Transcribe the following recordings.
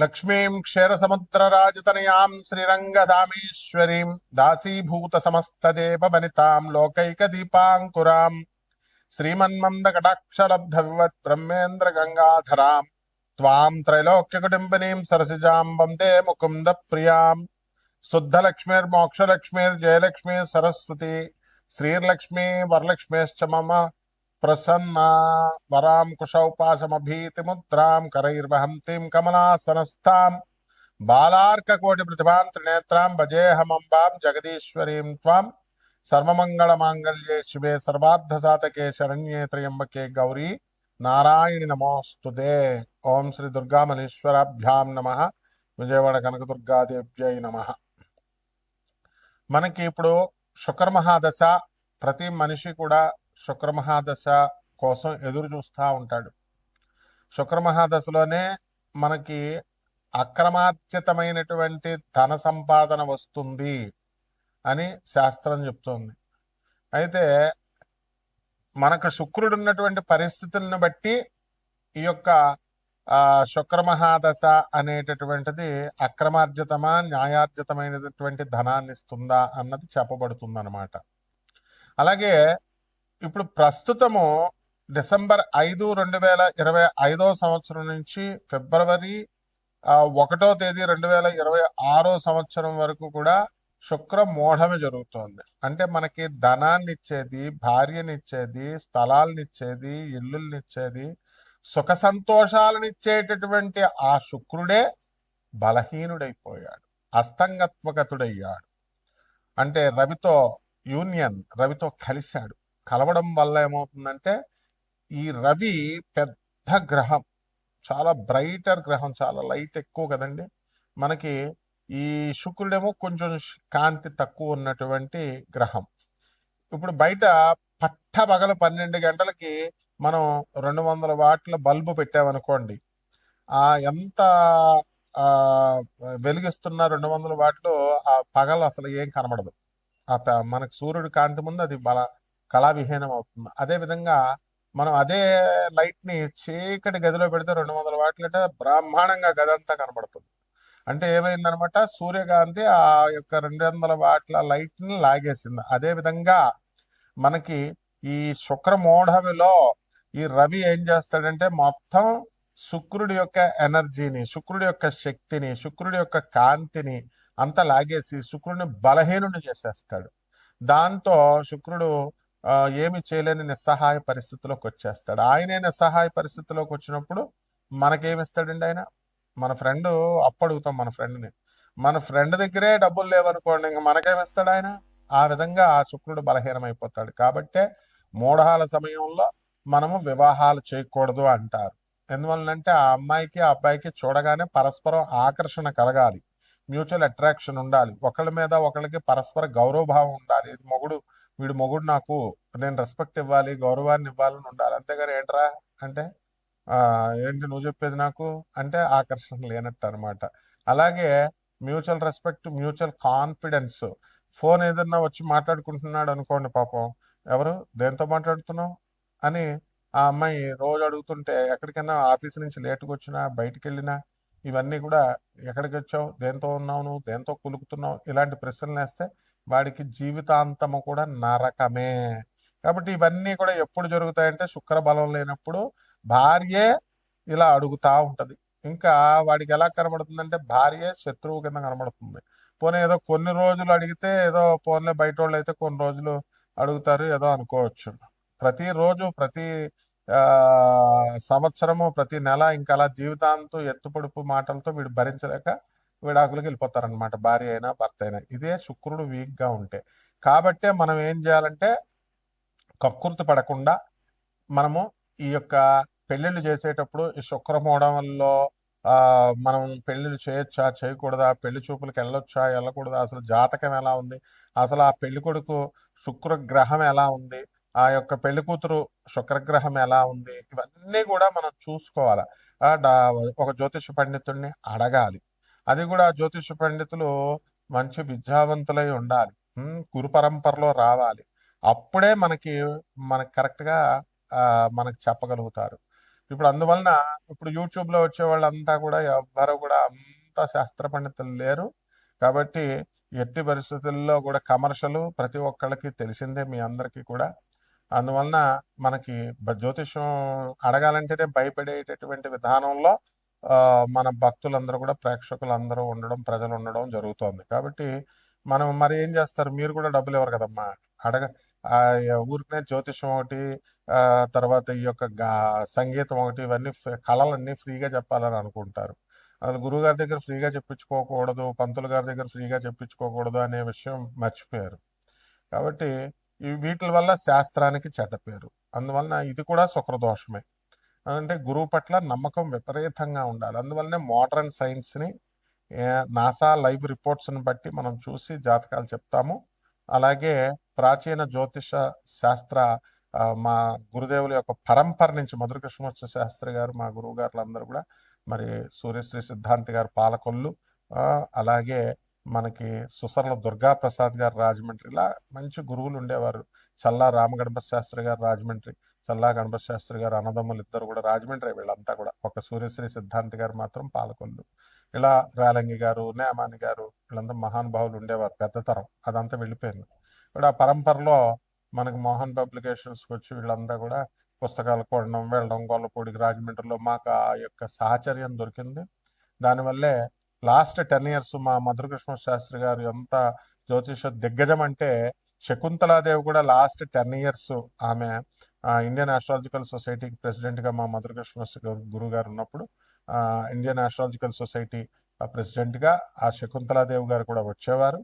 లక్ష్మీం క్షీరసముద్రరాజతనయాం శ్రీరంగధామేశ్వరీం దాసీభూతసమస్తదేవవనితాం లోకైకదీపాంకురాం శ్రీమన్మందకటాక్షలబ్ధవివత్ బ్రహ్మేంద్రగంగాధరాం త్వాం త్రైలోక్యకుటుంబినీం సరసిజాం వందే ముకుందప్రియాం శుద్ధలక్ష్మీర్మోక్షలక్ష్మీర్జయలక్ష్మీ సరస్వతి శ్రీర్లక్ష్మీ వరలక్ష్మీశ్చ మమ ప్రసన్నా వరాం కుశౌపాసమభీతిముద్రాం కరైర్వహంతిం కమలాసనస్థాం బాలార్కకోటి ప్రతిభాం త్రినేత్రాం భజేహమంబాం జగదీశ్వరీం త్వాం సర్వమంగళమాంగళ్యే శివే సర్వార్థసాధకే శరణ్యే త్రయంబకే గౌరీ నారాయణి నమోస్తుతే. ఓం శ్రీ దుర్గామణీశ్వరాభ్యాం నమః. విజయవాడ కనకదుర్గాదేవ్యై నమః. మనకి ఇప్పుడు శుక్రమహాదశ, ప్రతి మనిషి కూడా శుక్రమహాదశ కోసం ఎదురు చూస్తూ ఉంటాడు. శుక్రమహాదశలోనే మనకి అక్రమార్జితమైనటువంటి ధన సంపాదన వస్తుంది అని శాస్త్రం చెప్తోంది. అయితే మనకు శుక్రుడు ఉన్నటువంటి పరిస్థితులను బట్టి ఈ యొక్క శుక్రమహాదశ అనేటటువంటిది అక్రమార్జితమా న్యాయార్జితమైనటువంటి ధనాన్ని ఇస్తుందా అన్నది చెప్పబడుతుంది అన్నమాట. అలాగే ఇప్పుడు ప్రస్తుతము డిసెంబర్ 5, 2025 సంవత్సరం నుంచి ఫిబ్రవరి 1వ తేదీ 2026 సంవత్సరం వరకు కూడా శుక్ర మోఢమి జరుగుతోంది. అంటే మనకి ధనాన్ని ఇచ్చేది, భార్యనిచ్చేది, స్థలాలనిచ్చేది, ఇల్లుల్నిచ్చేది, సుఖ సంతోషాలనిచ్చేటటువంటి ఆ శుక్రుడే బలహీనుడైపోయాడు, అస్తంగత్వగతుడయ్యాడు. అంటే రవితో యూనియన్, రవితో కలిశాడు. కలవడం వల్ల ఏమవుతుందంటే ఈ రవి పెద్ద గ్రహం, చాలా బ్రైటర్ గ్రహం, చాలా లైట్ ఎక్కువ కదండి మనకి. ఈ శుక్రుడేమో కొంచెం కాంతి తక్కువ ఉన్నటువంటి గ్రహం. ఇప్పుడు బయట పట్టపగలు 12 గంటలకి మనం 200 వాట్ల బల్బు పెట్టామనుకోండి, ఎంత వెలిగిస్తున్న 200 వాట్లు ఆ పగలు అసలు ఏం కనబడదు. మనకు సూర్యుడి కాంతి ముందు అది కళావిహీనం అవుతుంది. అదేవిధంగా మనం అదే లైట్ని చీకటి గదిలో పెడితే 200 వాట్లు అంటే బ్రహ్మాండంగా గది అంతా కనబడుతుంది. అంటే ఏమైందనమాట, సూర్యకాంతి ఆ యొక్క 200 వాట్ల లైట్ని లాగేసింది. అదేవిధంగా మనకి ఈ శుక్రమోఢవిలో ఈ రవి ఏం చేస్తాడంటే మొత్తం శుక్రుడి యొక్క ఎనర్జీని, శుక్రుడి యొక్క శక్తిని, శుక్రుడి యొక్క కాంతిని అంతా లాగేసి శుక్రుడిని బలహీనుని చేసేస్తాడు. దాంతో శుక్రుడు ఏమి చేయలేని నిస్సహాయ పరిస్థితిలోకి వచ్చేస్తాడు. ఆయనే నిస్సహాయ పరిస్థితిలోకి వచ్చినప్పుడు మనకేమిస్తాడండి ఆయన? మన ఫ్రెండ్ అప్పు అడుగుతాం మన ఫ్రెండ్ దగ్గరే డబ్బులు లేవనుకోండి, ఇంక మనకేమిస్తాడు ఆయన? ఆ విధంగా ఆ శుక్రుడు బలహీనమైపోతాడు. కాబట్టే మూఢాల సమయంలో మనము వివాహాలు చేయకూడదు అంటారు. ఎందువల్లంటే ఆ అమ్మాయికి ఆ అబ్బాయికి చూడగానే పరస్పరం ఆకర్షణ కలగాలి, మ్యూచువల్ అట్రాక్షన్ ఉండాలి, ఒకళ్ళ మీద ఒకళ్ళకి పరస్పర గౌరవభావం ఉండాలి. వీడు మొగుడు, నాకు నేను రెస్పెక్ట్ ఇవ్వాలి, గౌరవాన్ని ఇవ్వాలని ఉండాలి. అంతేగాని ఏంట్రా అంటే ఏంటి నువ్వు చెప్పేది నాకు అంటే ఆకర్షణ లేనట్టు అనమాట. అలాగే mutual respect, mutual confidence. Phone ఏదన్నా వచ్చి మాట్లాడుకుంటున్నాడు అనుకోండి, పాపం ఎవరు దేంతో మాట్లాడుతున్నావు అని ఆ అమ్మాయి రోజు అడుగుతుంటే, ఎక్కడికైనా ఆఫీస్ నుంచి లేటుగా వచ్చినా, బయటికి వెళ్ళినా ఇవన్నీ కూడా ఎక్కడికి వచ్చావు, దేంతో ఉన్నావు, నువ్వు దేంతో కులుకుతున్నావు, ఇలాంటి ప్రశ్నలు వేస్తే వాడికి జీవితాంతము కూడా నరకమే. కాబట్టి ఇవన్నీ కూడా ఎప్పుడు జరుగుతాయంటే శుక్ర బలం లేనప్పుడు భార్యే ఇలా అడుగుతా ఉంటది. ఇంకా వాడికి ఎలా కనబడుతుందంటే భార్యే శత్రువు కింద కనబడుతుంది. పోనీ ఏదో కొన్ని రోజులు అడిగితే ఏదో పోన్లే, బయట వాళ్ళు అయితే కొన్ని రోజులు అడుగుతారు ఏదో అనుకోవచ్చు. ప్రతిరోజు, ప్రతి సంవత్సరము, ప్రతి నెల ఇంకా అలా జీవితాంతం ఎత్తుపొడుపు మాటలతో వీడు భరించలేక విడాకులకు వెళ్ళిపోతారనమాట, భార్య అయినా భర్త అయినా. ఇదే శుక్రుడు వీక్గా ఉంటే. కాబట్టే మనం ఏం చేయాలంటే కక్కుర్తి పడకుండా మనము ఈ యొక్క పెళ్ళిళ్ళు చేసేటప్పుడు ఈ శుక్రమూఢంలో మనం పెళ్ళిళ్ళు చేయొచ్చా, చేయకూడదా, పెళ్లి చూపులకు వెళ్ళొచ్చా, వెళ్ళకూడదా, అసలు జాతకం ఎలా ఉంది, అసలు ఆ పెళ్లి కొడుకు శుక్రగ్రహం ఎలా ఉంది, ఆ యొక్క పెళ్లి కూతురు శుక్రగ్రహం ఎలా ఉంది, ఇవన్నీ కూడా మనం చూసుకోవాలి. ఒక జ్యోతిష పండితుడిని అడగాలి. అది కూడా జ్యోతిష పండితులు మంచి విద్యావంతులై ఉండాలి, గురు పరంపరలో రావాలి. అప్పుడే మనకి కరెక్ట్గా మనకు చెప్పగలుగుతారు. ఇప్పుడు అందువలన ఇప్పుడు యూట్యూబ్లో వచ్చే వాళ్ళంతా కూడా ఎవ్వరు కూడా అంత శాస్త్ర పండితులు లేరు. కాబట్టి ఎట్టి పరిస్థితుల్లో కూడా కమర్షియల్ ప్రతి ఒక్కళ్ళకి తెలిసిందే మీ అందరికీ కూడా. అందువలన మనకి జ్యోతిష్యం అడగాలంటేనే భయపడేటటువంటి విధానంలో మన భక్తులందరూ కూడా ప్రేక్షకులందరూ ఉండడం, ప్రజలు ఉండడం జరుగుతోంది. కాబట్టి మనం మరి ఏం చేస్తారు, మీరు కూడా డబ్బులు ఇవ్వరు కదమ్మా. అడగ ఊరికనే జ్యోతిష్యం ఒకటి, తర్వాత ఈ యొక్క సంగీతం ఒకటి, ఇవన్నీ కళలన్నీ ఫ్రీగా చెప్పాలని అనుకుంటారు. అసలు గురువుగారి దగ్గర ఫ్రీగా చెప్పించుకోకూడదు, పంతులు గారి దగ్గర ఫ్రీగా చెప్పించుకోకూడదు అనే విషయం మర్చిపోయారు. కాబట్టి వీటి వల్ల శాస్త్రానికి చెడ్డ పేరు. అందువలన ఇది కూడా శుక్రదోషమే. అంటే గురువు పట్ల నమ్మకం విపరీతంగా ఉండాలి. అందువల్లనే మోడర్న్ సైన్స్ని, నాసా లైవ్ రిపోర్ట్స్ని బట్టి మనం చూసి జాతకాలు చెప్తాము. అలాగే ప్రాచీన జ్యోతిష శాస్త్ర మా గురుదేవుల యొక్క పరంపర నుంచి మధుర కృష్ణమూర్తి శాస్త్రి గారు, మా గురువు గారులు అందరూ కూడా, మరి సూర్యశ్రీ సిద్ధాంతి గారు పాలకొల్లు, అలాగే మనకి సుసర్ల దుర్గా ప్రసాద్ గారు రాజమండ్రి, ఇలా మంచి గురువులు ఉండేవారు. చల్లా రామగణపతి శాస్త్రి గారు రాజమండ్రి, చల్లా గణపతి శాస్త్రి గారు అన్నదమ్ములు ఇద్దరు కూడా రాజమండ్రి, వీళ్ళంతా కూడా. ఒక సూర్యశ్రీ సిద్ధాంతి గారు మాత్రం పాలకొల్లు. ఇలా రేలంగి గారు, నేమాని గారు, వీళ్ళంతా మహానుభావులు ఉండేవారు. పెద్ద తరం అదంతా వెళ్ళిపోయింది. ఇప్పుడు ఆ పరంపరలో మనకి మోహన్ పబ్లికేషన్స్కి వచ్చి వీళ్ళంతా కూడా పుస్తకాలు కొనడం, వెళ్ళడం, గొల్లపూడికి, రాజమండ్రిలో మాకు ఆ యొక్క సాహచర్యం దొరికింది. దానివల్లే లాస్ట్ 10 years మా మధురకృష్ణ శాస్త్రి గారు ఎంత జ్యోతిష దిగ్గజం అంటే, శకుంతలాదేవి కూడా లాస్ట్ 10 years ఆమె ఇండియన్ ఆస్ట్రాలజికల్ సొసైటీకి ప్రెసిడెంట్గా మా మధురకృష్ణ గురువు గారు ఉన్నప్పుడు ఇండియన్ ఆస్ట్రాలజికల్ సొసైటీ ప్రెసిడెంట్గా ఆ శకుంతలాదేవి గారు కూడా వచ్చేవారు.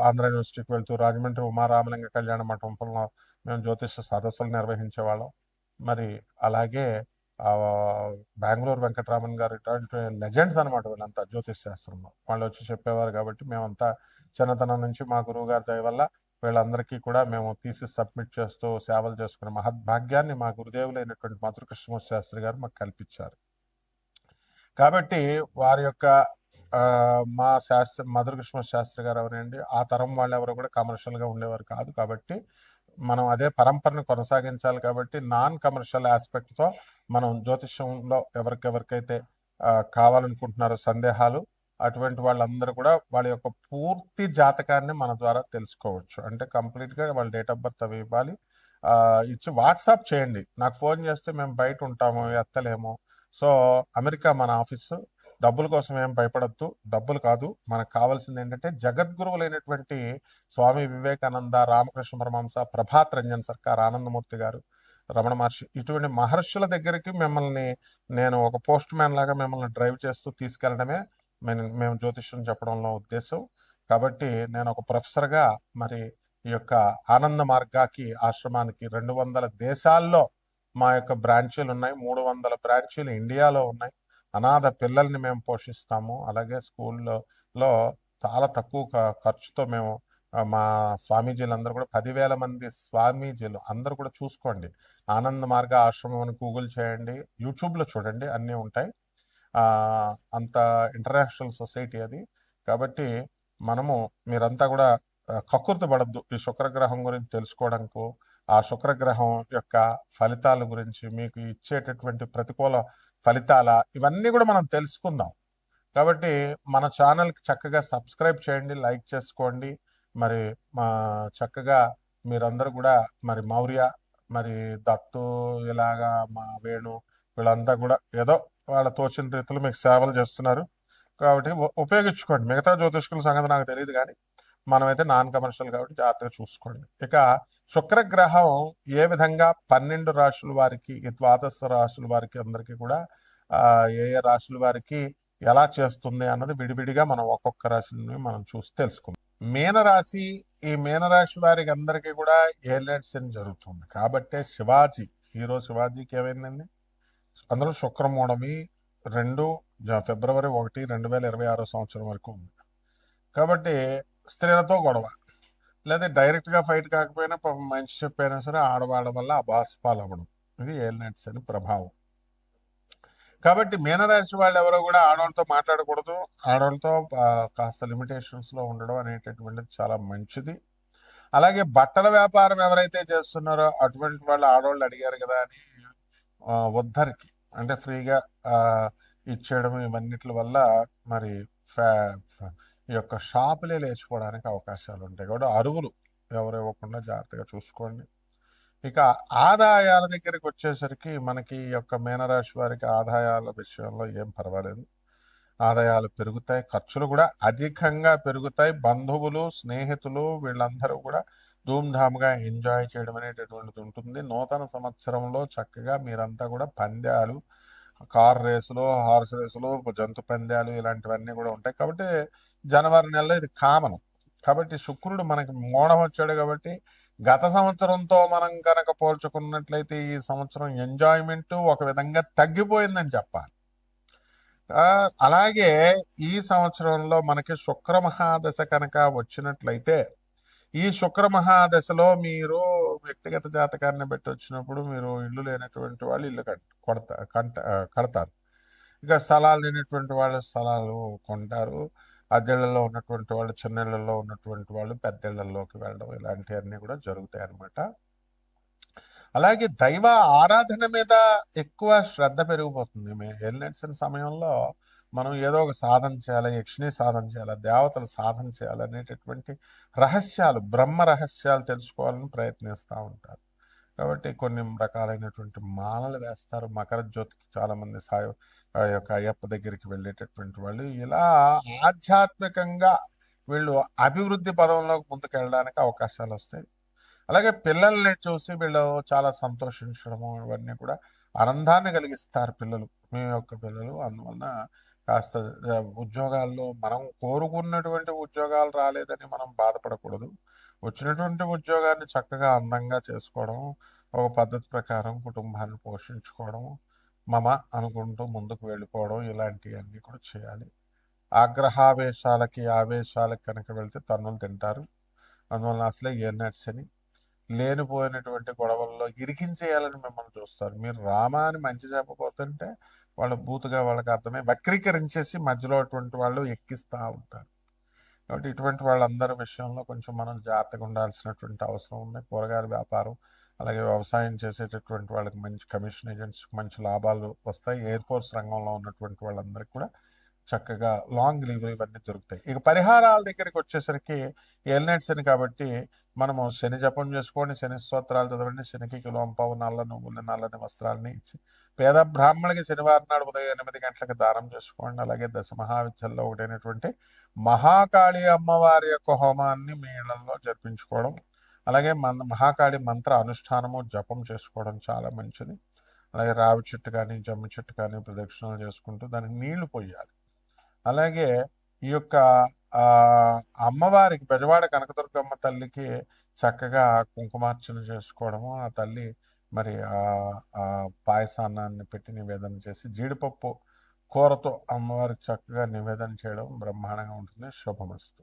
ఆంధ్ర యూనివర్సిటీకి వెళ్తూ రాజమండ్రి ఉమారామలింగ కళ్యాణ మంటపంలో మేము జ్యోతిష సదస్సులు నిర్వహించేవాళ్ళం. మరి అలాగే బెంగళూరు వెంకటరామన్ గారు, ఇటువంటి లెజెండ్స్ అనమాట వీళ్ళంతా జ్యోతిష్ శాస్త్రంలో. వాళ్ళు వచ్చి చెప్పేవారు. కాబట్టి మేమంతా చిన్నతనం నుంచి మా గురువు గారి దయ వల్ల వీళ్ళందరికీ కూడా మేము థీసిస్ సబ్మిట్ చేస్తూ సేవలు చేసుకునే మహద్భాగ్యాన్ని మా గురుదేవులైనటువంటి మధుర కృష్ణమూర్తి శాస్త్రి గారు మాకు కల్పించారు. కాబట్టి వారి యొక్క మా మధుర కృష్ణమూర్తి శాస్త్రి గారు ఎవరండి, ఆ తరం వాళ్ళు ఎవరు కూడా కమర్షియల్గా ఉండేవారు కాదు. కాబట్టి మనం అదే పరంపరను కొనసాగించాలి. కాబట్టి నాన్ కమర్షియల్ ఆస్పెక్ట్తో మనం జ్యోతిష్యంలో ఎవరికైతే కావాలనుకుంటున్నారో సందేహాలు, అటువంటి వాళ్ళందరూ కూడా వాళ్ళ యొక్క పూర్తి జాతకాన్ని మన ద్వారా తెలుసుకోవచ్చు. అంటే కంప్లీట్గా వాళ్ళ డేట్ ఆఫ్ బర్త్ అవి ఇవ్వాలి, ఇచ్చి వాట్సాప్ చేయండి. నాకు ఫోన్ చేస్తే మేము బయట ఉంటాము, ఎత్తలేము. సో అమెరికా మన ఆఫీసు. డబ్బుల కోసం ఏం భయపడద్దు, డబ్బులు కాదు. మనకు కావాల్సింది ఏంటంటే జగద్గురువులైనటువంటి స్వామి వివేకానంద, రామకృష్ణ పరమహంస, ప్రభాత్ రంజన్ సర్కార్, ఆనందమూర్తి గారు, రమణ మహర్షి, ఇటువంటి మహర్షుల దగ్గరికి మిమ్మల్ని నేను ఒక పోస్ట్ మ్యాన్ లాగా మిమ్మల్ని డ్రైవ్ చేస్తూ తీసుకెళ్లడమే మేము జ్యోతిష్యం చెప్పడంలో ఉద్దేశం. కాబట్టి నేను ఒక ప్రొఫెసర్గా మరి ఈ యొక్క ఆనంద మార్గాకి ఆశ్రమానికి 200 దేశాల్లో మా యొక్క బ్రాంచీలు ఉన్నాయి. 300 బ్రాంచీలు ఇండియాలో ఉన్నాయి. అనాథ పిల్లల్ని మేము పోషిస్తాము. అలాగే స్కూల్లో చాలా తక్కువ ఖర్చుతో మేము మా స్వామీజీలు అందరూ కూడా 10,000 మంది స్వామీజీలు అందరూ కూడా చూసుకోండి. ఆనంద మార్గ ఆశ్రమం అని గూగుల్ చేయండి, యూట్యూబ్లో చూడండి, అన్నీ ఉంటాయి. అంత ఇంటర్నేషనల్ సొసైటీ అది. కాబట్టి మీరంతా కూడా కక్కుర్తి పడద్దు ఈ శుక్రగ్రహం గురించి తెలుసుకోవడానికి. ఆ శుక్రగ్రహం యొక్క ఫలితాల గురించి, మీకు ఇచ్చేటటువంటి ప్రతికూల ఫలితాల, ఇవన్నీ కూడా మనం తెలుసుకుందాం. కాబట్టి మన ఛానల్కి చక్కగా సబ్స్క్రైబ్ చేయండి, లైక్ చేసుకోండి. మరి మా చక్కగా మీరందరూ కూడా మరి మౌర్య, మరి దత్తు, ఇలాగా మా వేణు, వీళ్ళంతా కూడా ఏదో వాళ్ళ తోచిన రీతిలో మీకు సేవలు చేస్తున్నారు. కాబట్టి ఉపయోగించుకోండి. మిగతా జ్యోతిష్కుల సంగతి నాకు తెలియదు, కానీ మనమైతే నాన్ కమర్షియల్ కాబట్టి జాగ్రత్తగా చూసుకోండి. ఇక శుక్రగ్రహం ఏ విధంగా 12 రాశుల వారికి, ద్వాదశ రాశుల వారికి అందరికీ కూడా ఏ ఏ రాశుల వారికి ఎలా చేస్తుంది అన్నది విడివిడిగా మనం ఒక్కొక్క రాశిని మనం చూసి తెలుసుకుందాం. మీనరాశి, ఈ మీనరాశి వారికి అందరికీ కూడా ఏలినాటి శని జరుగుతుంది. కాబట్టే హీరో శివాజీకి ఏమైందండి, అందులో శుక్రమూఢమి 2 ఫిబ్రవరి 1, 2026 సంవత్సరం వరకు ఉంది. కాబట్టి స్త్రీలతో గొడవ, లేదా డైరెక్ట్గా ఫైట్ కాకపోయినా మంచి చెప్పైనా సరే ఆడవాళ్ళ వల్ల అబాస్పాలు అవ్వడం, ఇది ఏలినాటి శని ప్రభావం. కాబట్టి మీనరాశి వాళ్ళు ఎవరో కూడా ఆడవాళ్ళతో మాట్లాడకూడదు, ఆడవాళ్ళతో కాస్త లిమిటేషన్స్లో ఉండడం అనేటటువంటిది చాలా మంచిది. అలాగే బట్టల వ్యాపారం ఎవరైతే చేస్తున్నారో అటువంటి వాళ్ళు, ఆడవాళ్ళు అడిగారు కదా అని ఉద్ధరికి అంటే ఫ్రీగా ఆ, ఇచ్చేయడం ఇవన్నిటి వల్ల మరి ఫ్యా ఈ యొక్క షాపులే లేచిపోవడానికి అవకాశాలు ఉంటాయి కాబట్టి అరువులు ఎవరు ఇవ్వకుండా జాగ్రత్తగా చూసుకోండి. ఇక ఆదాయాల దగ్గరికి వచ్చేసరికి మనకి ఈ యొక్క మీనరాశి వారికి ఆదాయాల విషయంలో ఏం పర్వాలేదు. ఆదాయాలు పెరుగుతాయి, ఖర్చులు కూడా అధికంగా పెరుగుతాయి. బంధువులు స్నేహితులు వీళ్ళందరూ కూడా ధూమ్ధామ్గా ఎంజాయ్ చేయడం అనేటటువంటిది ఉంటుంది. నూతన సంవత్సరంలో చక్కగా మీరంతా కూడా పందాలు, కార్ రేసులు, హార్స్ రేసులు, జంతు పందాలు ఇలాంటివన్నీ కూడా ఉంటాయి. కాబట్టి జనవరి నెలలో ఇది కామన్. కాబట్టి శుక్రుడు మనకి మోడం వచ్చాడు కాబట్టి గత సంవత్సరంతో మనం కనుక పోల్చుకున్నట్లయితే ఈ సంవత్సరం ఎంజాయ్మెంట్ ఒక విధంగా తగ్గిపోయిందని చెప్పాలి. అలాగే ఈ సంవత్సరంలో మనకి శుక్ర మహాదశ కనుక వచ్చినట్లయితే ఈ శుక్ర మహాదశలో మీరు వ్యక్తిగత జాతకాన్ని బట్టి వచ్చినప్పుడు మీరు ఇల్లు లేనటువంటి వాళ్ళు ఇల్లు కడతారు. ఇక స్థలాలు లేనటువంటి వాళ్ళు స్థలాలు కొంటారు. అద్దెళ్లలో ఉన్నటువంటి వాళ్ళు చిన్నిళ్లలో ఉన్నటువంటి వాళ్ళు పెద్దిళ్లలోకి వెళ్ళడం ఇలాంటివన్నీ కూడా జరుగుతాయి అన్నమాట. అలాగే దైవ ఆరాధన మీద ఎక్కువ శ్రద్ధ పెరిగిపోతుంది. నడిచిన సమయంలో మనం ఏదో ఒక సాధన చేయాలి, యక్షిణి సాధన చేయాలి, దేవతలు సాధన చేయాలి అనేటటువంటి రహస్యాలు, బ్రహ్మ రహస్యాలు తెలుసుకోవాలని ప్రయత్నిస్తూ ఉంటారు. కాబట్టి కొన్ని రకాలైనటువంటి మాలలు వేస్తారు. మకర జ్యోతికి చాలామంది ఆ యొక్క అయ్యప్ప దగ్గరికి వెళ్ళేటటువంటి వాళ్ళు ఇలా ఆధ్యాత్మికంగా వీళ్ళు అభివృద్ధి పదంలోకి ముందుకు వెళ్ళడానికి అవకాశాలు వస్తాయి. అలాగే పిల్లల్ని చూసి వీళ్ళు చాలా సంతోషించడము ఇవన్నీ కూడా ఆనందాన్ని కలిగిస్తారు పిల్లలు, మీ యొక్క పిల్లలు. అందువలన కాస్త ఉద్యోగాల్లో మనం కోరుకున్నటువంటి ఉద్యోగాలు రాలేదని మనం బాధపడకూడదు. వచ్చినటువంటి ఉద్యోగాన్ని చక్కగా అందంగా చేసుకోవడం, ఒక పద్ధతి ప్రకారం కుటుంబాన్ని పోషించుకోవడం, మమ అనుకుంటూ ముందుకు వెళ్ళిపోవడం ఇలాంటివన్నీ కూడా చేయాలి. ఆవేశాలకి కనుక వెళ్తే తన్నులు తింటారు. అందువలన అసలే ఏలినాటి శని లేనిపోయినటువంటి గొడవల్లో ఇరికించేయాలని మిమ్మల్ని చూస్తారు. మీరు రామా అని మంచి చెప్పబోతుంటే వాళ్ళు బూతుగా వాళ్ళకి అర్థమై వక్రీకరించేసి మధ్యలో అటువంటి వాళ్ళు ఎక్కిస్తూ ఉంటారు. కాబట్టి ఇటువంటి వాళ్ళందరి విషయంలో కొంచెం మనం జాగ్రత్తగా ఉండాల్సినటువంటి అవసరం ఉంది. కూరగాయల వ్యాపారం అలాగే వ్యవసాయం చేసేటటువంటి వాళ్ళకి మంచి కమిషన్ ఏజెంట్స్ మంచి లాభాలు వస్తాయి. ఎయిర్ ఫోర్స్ రంగంలో ఉన్నటువంటి వాళ్ళందరికీ కూడా చక్కగా లాంగ్ లీవ్ ఇవన్నీ దొరుకుతాయి. ఇక పరిహారాల దగ్గరికి వచ్చేసరికి ఏలినాటి శని కాబట్టి మనము శని జపం చేసుకోండి, శని స్తోత్రాలు చదవండి, శనికి కిలోంపావు నల్ల నువ్వులు నల్లని వస్త్రాలని ఇచ్చి పేద బ్రాహ్మణులకి శనివారం నాడు ఉదయం 8 గంటలకు దానం చేసుకోండి. అలాగే దశ మహావిద్యల్లో ఒకటైనటువంటి మహాకాళి అమ్మవారి యొక్క హోమాన్ని మీ ఇళ్లలో జరిపించుకోవడం, అలాగే మహాకాళి మంత్ర అనుష్ఠానము జపం చేసుకోవడం చాలా మంచిది. అలాగే రావి చెట్టు కానీ జమ్మి చెట్టు కానీ ప్రదక్షిణలు చేసుకుంటూ దానికి నీళ్లు పోయాలి. అలాగే ఈ యొక్క అమ్మవారికి బెజవాడ కనకదుర్గమ్మ తల్లికి చక్కగా కుంకుమార్చన చేసుకోవడము, ఆ తల్లి మరి ఆ పాయసాన్నాన్ని పెట్టి నివేదన చేసి జీడిపప్పు కూరతో అమ్మవారికి చక్కగా నివేదన చేయడం బ్రహ్మాండంగా ఉంటుంది. శుభమస్తు.